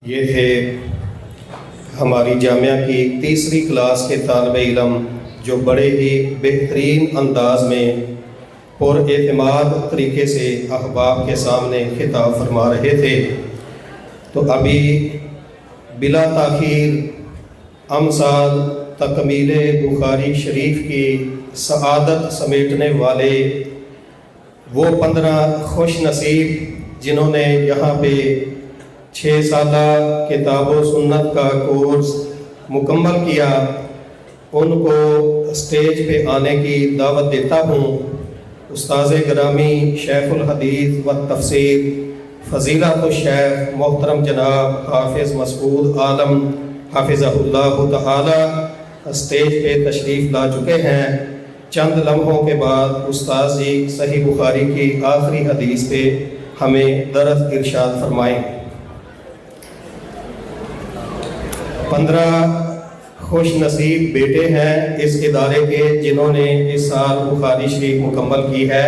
یہ تھے ہماری جامعہ کی تیسری کلاس کے طالب علم جو بڑے ہی بہترین انداز میں پر اعتماد طریقے سے احباب کے سامنے خطاب فرما رہے تھے۔ تو ابھی بلا تاخیر امسال تکمیل بخاری شریف کی سعادت سمیٹنے والے وہ 15 خوش نصیب جنہوں نے یہاں پہ 6 سالہ کتاب و سنت کا کورس مکمل کیا، ان کو اسٹیج پہ آنے کی دعوت دیتا ہوں۔ استاذ گرامی شیخ الحدیث و تفسیر فضیلت الشیخ محترم جناب حافظ مسعود عالم حافظہ اللہ تعالی اسٹیج پہ تشریف لا چکے ہیں۔ چند لمحوں کے بعد استاذ جی صحیح بخاری کی آخری حدیث پہ ہمیں درس ارشاد فرمائیں۔ 15 خوش نصیب بیٹے ہیں اس ادارے کے جنہوں نے اس سال بخاری شریف مکمل کی ہے۔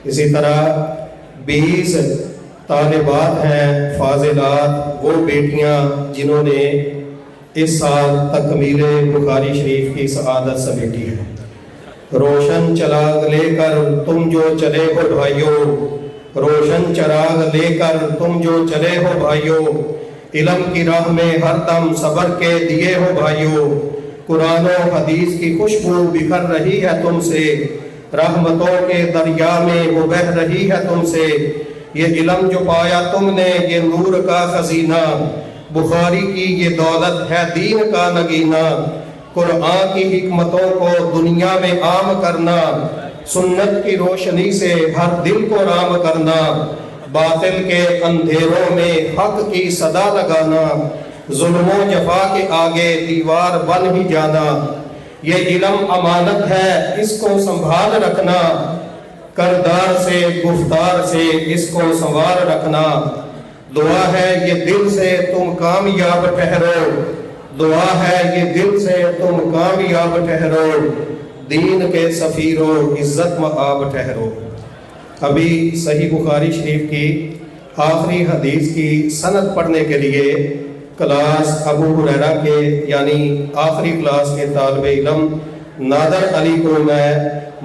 اسی طرح 20 طالبات ہیں فاضلات، وہ بیٹیاں جنہوں نے اس سال تکمیل بخاری شریف کی سعادت سمیٹی ہے۔ روشن چراغ لے کر تم جو چلے ہو بھائیو، روشن چراغ لے کر تم جو چلے ہو بھائیو، علم کی راہ میں ہر دم صبر کے دیے ہو بھائیو، قرآن و حدیث کی خوشبو بکھر رہی ہے تم سے، رحمتوں کے دریا میں وہ بہہ رہی ہے تم سے، یہ علم جو پایا تم نے یہ نور کا خزینہ، بخاری کی یہ دولت ہے دین کا نگینہ، قرآن کی حکمتوں کو دنیا میں عام کرنا، سنت کی روشنی سے ہر دل کو رام کرنا، باطل کے اندھیروں میں حق کی صدا لگانا، ظلم و جفا کے آگے دیوار بن ہی جانا، یہ علم امانت ہے اس کو سنبھال رکھنا، کردار سے گفتار سے اس کو سنوار رکھنا، دعا ہے یہ دل سے تم کامیاب ٹھہرو، دعا ہے یہ دل سے تم کامیاب ٹھہرو، دین کے سفیرو عزت مآب ٹھہرو۔ ابھی صحیح بخاری شریف کی آخری حدیث کی سند پڑھنے کے لیے کلاس ابو ہریرہ کے یعنی آخری کلاس کے طالب علم نادر علی کو میں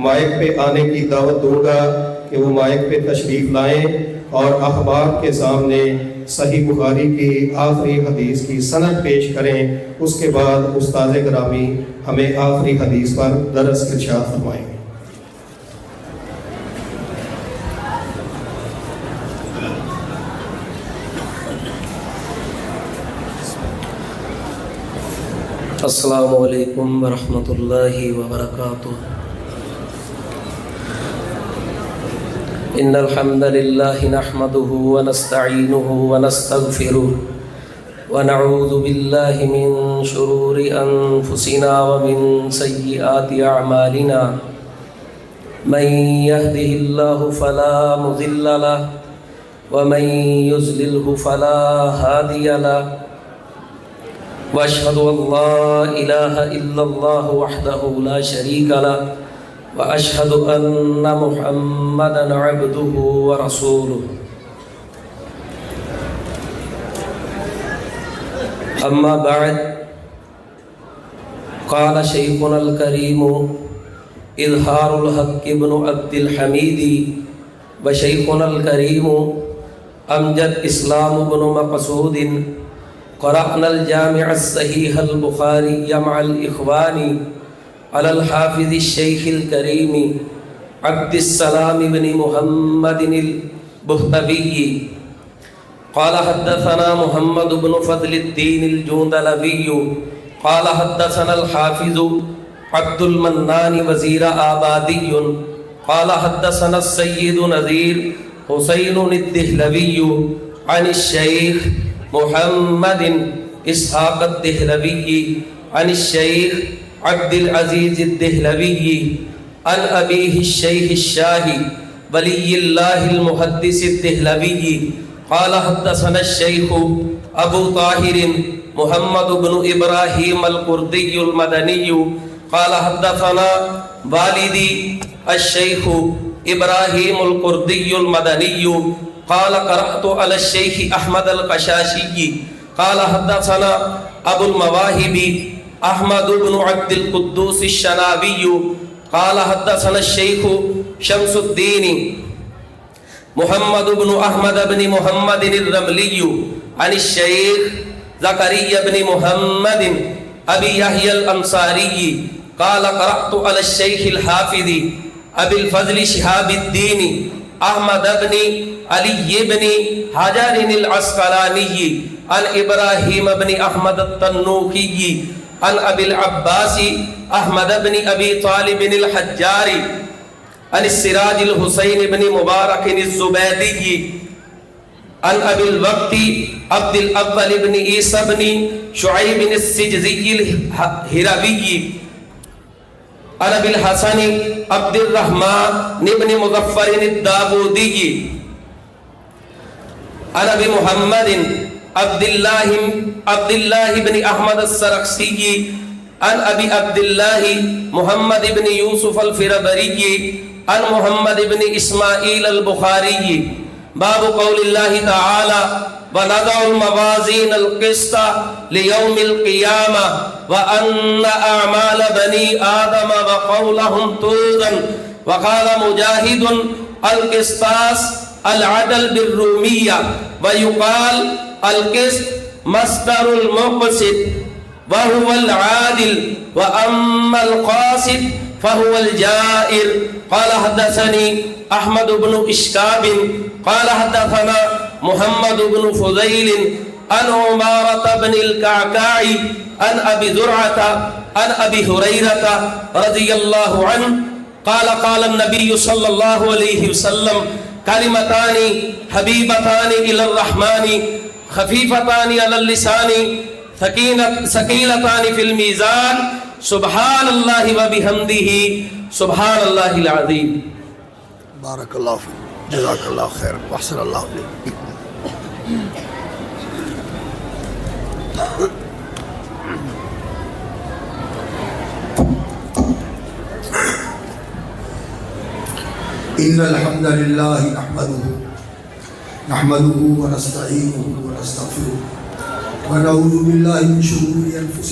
مائک پہ آنے کی دعوت دوں گا کہ وہ مائک پہ تشریف لائیں اور احباب کے سامنے صحیح بخاری کی آخری حدیث کی سند پیش کریں۔ اس کے بعد استاذ گرامی ہمیں آخری حدیث پر درس ارشاد فرمائیں۔ السلام علیکم ورحمۃ اللہ وبرکاتہ۔ ان الحمد للہ نحمده ونستعینه ونستغفره ونعوذ باللہ من شرور انفسنا ومن سیئات اعمالنا، من يهده اللہ فلا مضل له ومن يضلل فلا هادی له، واشهد ان لا الہ الا اللہ وحدہ لا شریک له، واشهد ان محمدا عبده ورسوله۔ اما بعد، قال شیخنا الکریم اظہار الحق ابن عبد الحمید وشیخنا الکریم امجد اسلام بن مقصود، قرأنا الجامع الصحیح البخاری مع الاخوان على الحافظ الشیخ الکریم عبد السلام بن محمد البہتوی، قال حدثنا محمد بن فضل الدین الجندلوی، قال حدثنا الحافظ عبد المنان وزیر آبادی، قال حدثنا السید نذیر حسین الدہلوی عن الشیخ محمد اسحاق الدہلوی عن الشیخ عبد العزیز الدہلوی عن ابیہ الشیخ الشاہی ولی اللہ المحدث الدہلوی، قال حدثنا الشیخ ابو طاہر محمد بن ابراہیم القردی المدنی، قال حدثنا والدی الشیخ ابراہیم القردی المدنی قال قرأت على الشيخ أحمد القشاشي قال حدثنا أبو المواهب أحمد بن عبد القدوس الشنابي قال حدثنا الشيخ شمس الدين محمد بن أحمد بن محمد الرملي عن الشيخ زكريا بن محمد أبي يحيى الأنصاري قال قرأت على الشيخ الحافظ أبي الفضل شهاب الدين أحمد بن علي بن حجر العسقلاني عن إبراهيم بن أحمد التنوخي عن أبي العباس أحمد بن أبي طالب الحجار عن السراج الحسين بن مبارك الزبيدي عن أبي الوقت عبد الأول بن عيسى بن شعيب السجزي الهروي عن أبي الحسن عبد الرحمن بن مظفر الداودي عن أبي محمد عبد الله بن أحمد السرخسي عن أبي عبد الله محمد بن يوسف الفربري عن محمد بن إسماعيل البخاري. باب قول الله تعالى ونضع الموازين القسط ليوم القيامة وأن أعمال بني آدم وقولهم توزن. وقال مجاهد القسطاس العدل بالرومية ويقال القسط مصدر المقسط وهو العادل وأما القاسط فهو الجائر. قال حدثني أحمد بن إشكاب قال حدثنا محمد بن فضيل عن عمارة بن الكعكاع عن أبي زرعة عن أبي هريرة رضي الله عنه قال قال النبي صلى الله عليه وسلم كلمتان حبيبتان إلى الرحمن خفيفتان على اللسان ثقيلتان في الميزان سبحان الله وبحمده سبحان الله العظيم. بارك الله فيك جزاك الله خير واحسن الله اليك. إن الحمد لله نحمده ونستعينه ونستغفره ونعوذ بالله من شرور أنفسنا